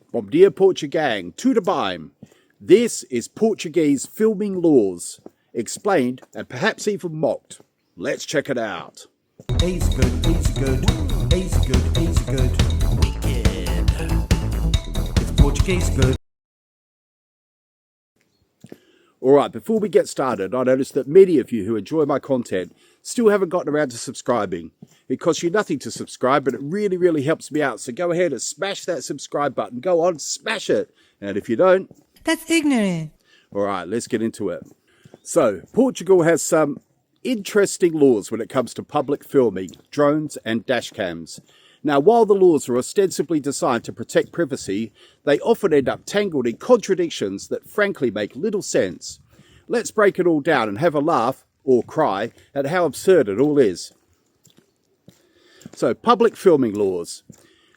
Bom dia, Portugang, tudo bem. This is Portuguese filming laws, explained and perhaps even mocked. Let's check it out. A's good, A's good, A's good, A's good. Wicked. It's Portuguese good. Alright, before we get started, I noticed that many of you who enjoy my content still haven't gotten around to subscribing. It costs you nothing to subscribe, but it really, really helps me out. So go ahead and smash that subscribe button. Go on, smash it. And if you don't... That's ignorant. Alright, let's get into it. So, Portugal has some interesting laws when it comes to public filming, drones and dash cams. Now, while the laws are ostensibly designed to protect privacy, they often end up tangled in contradictions that frankly make little sense. Let's break it all down and have a laugh, or cry, at how absurd it all is. So, public filming laws.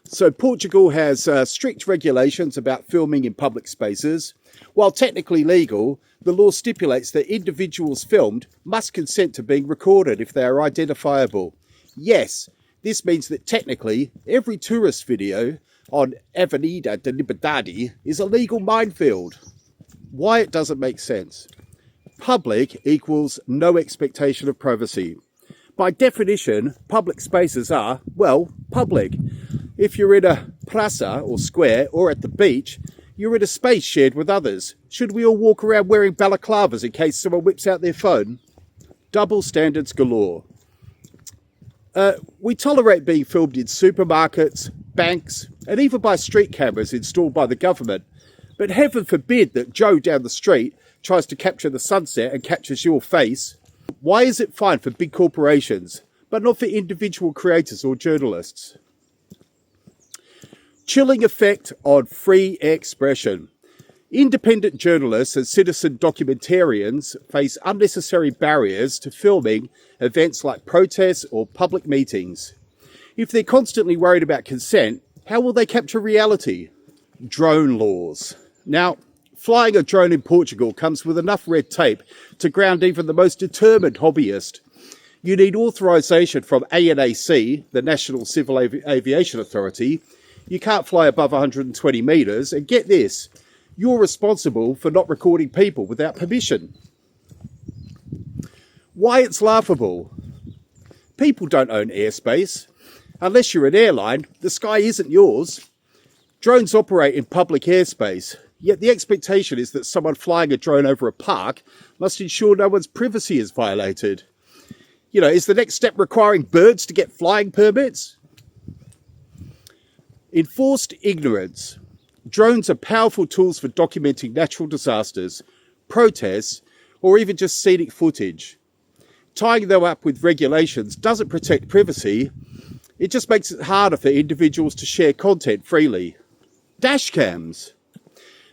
So, Portugal has strict regulations about filming in public spaces. While technically legal, the law stipulates that individuals filmed must consent to being recorded if they are identifiable. Yes, this means that technically every tourist video on Avenida de Liberdade is a legal minefield. Why it doesn't make sense. Public equals no expectation of privacy. By definition, public spaces are, well, public. If you're in a plaza or square or at the beach, you're in a space shared with others. Should we all walk around wearing balaclavas in case someone whips out their phone? Double standards galore. We tolerate being filmed in supermarkets, banks, and even by street cameras installed by the government. But heaven forbid that Joe down the street tries to capture the sunset and captures your face. Why is it fine for big corporations, but not for individual creators or journalists? Chilling effect on free expression. Independent journalists and citizen documentarians face unnecessary barriers to filming events like protests or public meetings. If they're constantly worried about consent, how will they capture reality? Drone laws. Now, flying a drone in Portugal comes with enough red tape to ground even the most determined hobbyist. You need authorization from ANAC, the National Civil Aviation Authority. You can't fly above 120 meters, and get this, you're responsible for not recording people without permission. Why it's laughable? People don't own airspace. Unless you're an airline, the sky isn't yours. Drones operate in public airspace, yet the expectation is that someone flying a drone over a park must ensure no one's privacy is violated. You know, is the next step requiring birds to get flying permits? Enforced ignorance. Drones are powerful tools for documenting natural disasters, protests, or even just scenic footage. Tying them up with regulations doesn't protect privacy, it just makes it harder for individuals to share content freely. Dash cams.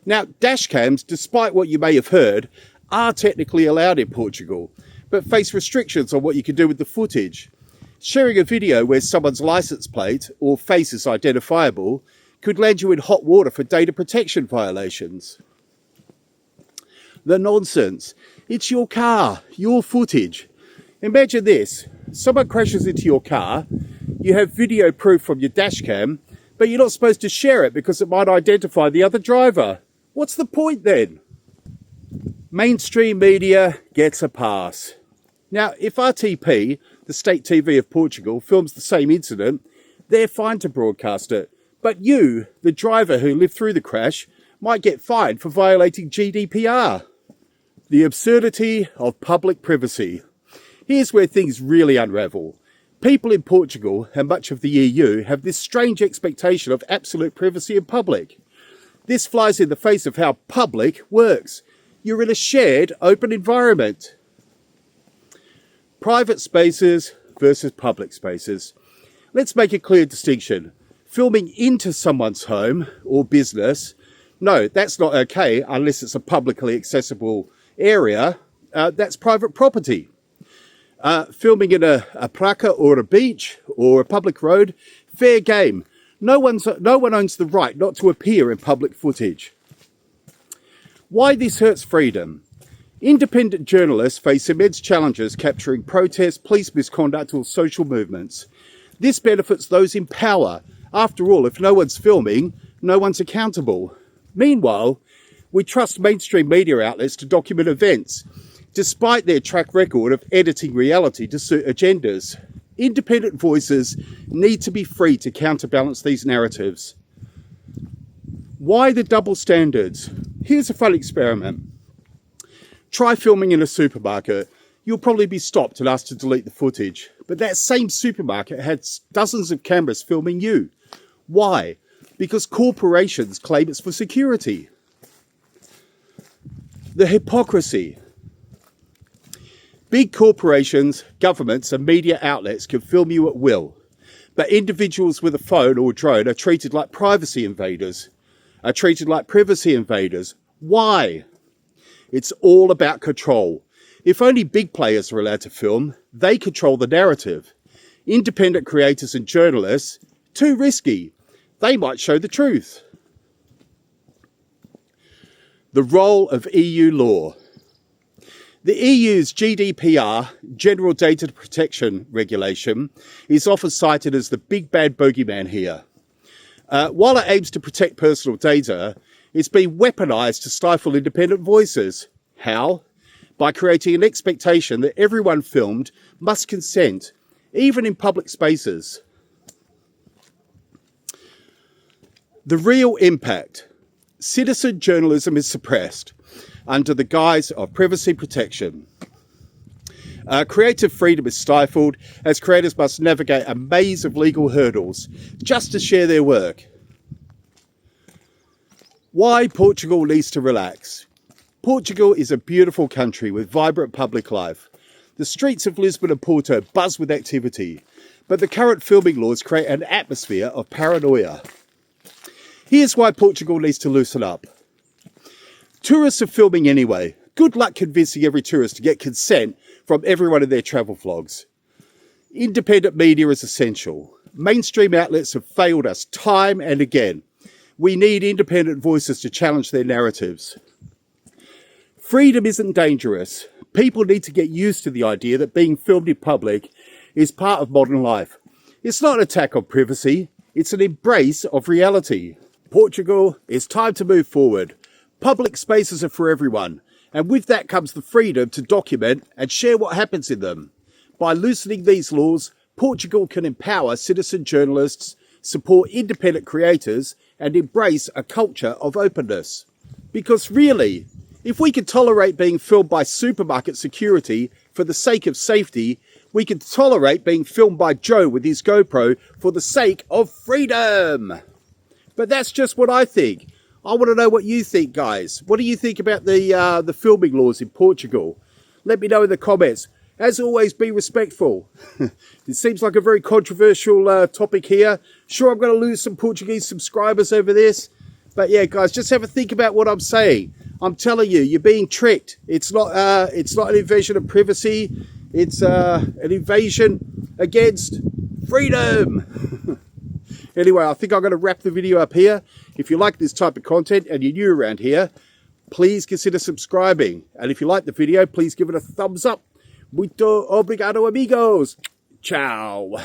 Now, dash cams, despite what you may have heard, are technically allowed in Portugal, but face restrictions on what you can do with the footage. Sharing a video where someone's license plate or face is identifiable could land you in hot water for data protection violations. The nonsense. It's your car, your footage. Imagine this. Someone crashes into your car, you have video proof from your dash cam, but you're not supposed to share it because it might identify the other driver. What's the point then? Mainstream media gets a pass. Now, if RTP, the state TV of Portugal, films the same incident, they're fine to broadcast it. But you, the driver who lived through the crash, might get fined for violating GDPR. The absurdity of public privacy. Here's where things really unravel. People in Portugal and much of the EU have this strange expectation of absolute privacy in public. This flies in the face of how public works. You're in a shared, open environment. Private spaces versus public spaces. Let's make a clear distinction. Filming into someone's home or business, no, that's not okay unless it's a publicly accessible area. That's private property. Filming in a placa or a beach or a public road, fair game. No one owns the right not to appear in public footage. Why this hurts freedom? Independent journalists face immense challenges capturing protests, police misconduct or social movements. This benefits those in power. After all, if no one's filming, no one's accountable. Meanwhile, we trust mainstream media outlets to document events, despite their track record of editing reality to suit agendas. Independent voices need to be free to counterbalance these narratives. Why the double standards? Here's a fun experiment. Try filming in a supermarket. You'll probably be stopped and asked to delete the footage. But that same supermarket had dozens of cameras filming you. Why? Because corporations claim it's for security. The hypocrisy. Big corporations, governments and media outlets can film you at will, but individuals with a phone or drone are treated like privacy invaders, Why? It's all about control. If only big players are allowed to film, they control the narrative. Independent creators and journalists, too risky. They might show the truth. The role of EU law. The EU's GDPR, General Data Protection Regulation, is often cited as the big bad bogeyman here. While it aims to protect personal data, it's been weaponised to stifle independent voices. How? By creating an expectation that everyone filmed must consent, even in public spaces. The real impact. Citizen journalism is suppressed under the guise of privacy protection. Creative freedom is stifled as creators must navigate a maze of legal hurdles just to share their work. Why Portugal needs to relax. Portugal is a beautiful country with vibrant public life. The streets of Lisbon and Porto buzz with activity, but the current filming laws create an atmosphere of paranoia. Here's why Portugal needs to loosen up. Tourists are filming anyway. Good luck convincing every tourist to get consent from everyone in their travel vlogs. Independent media is essential. Mainstream outlets have failed us time and again. We need independent voices to challenge their narratives. Freedom isn't dangerous. People need to get used to the idea that being filmed in public is part of modern life. It's not an attack on privacy. It's an embrace of reality. Portugal, it's time to move forward. Public spaces are for everyone, and with that comes the freedom to document and share what happens in them. By loosening these laws, Portugal can empower citizen journalists, support independent creators, and embrace a culture of openness. Because really, if we can tolerate being filmed by supermarket security for the sake of safety, we can tolerate being filmed by Joe with his GoPro for the sake of freedom. But that's just what I think. I want to know what you think, guys. What do you think about the filming laws in Portugal? Let me know in the comments. As always, be respectful. It seems like a very controversial topic here. Sure, I'm going to lose some Portuguese subscribers over this. But yeah, guys, just have a think about what I'm saying. I'm telling you, you're being tricked. It's not an invasion of privacy. It's an invasion against freedom. Anyway, I think I'm going to wrap the video up here. If you like this type of content and you're new around here, please consider subscribing. And if you like the video, please give it a thumbs up. Muito obrigado, amigos. Ciao.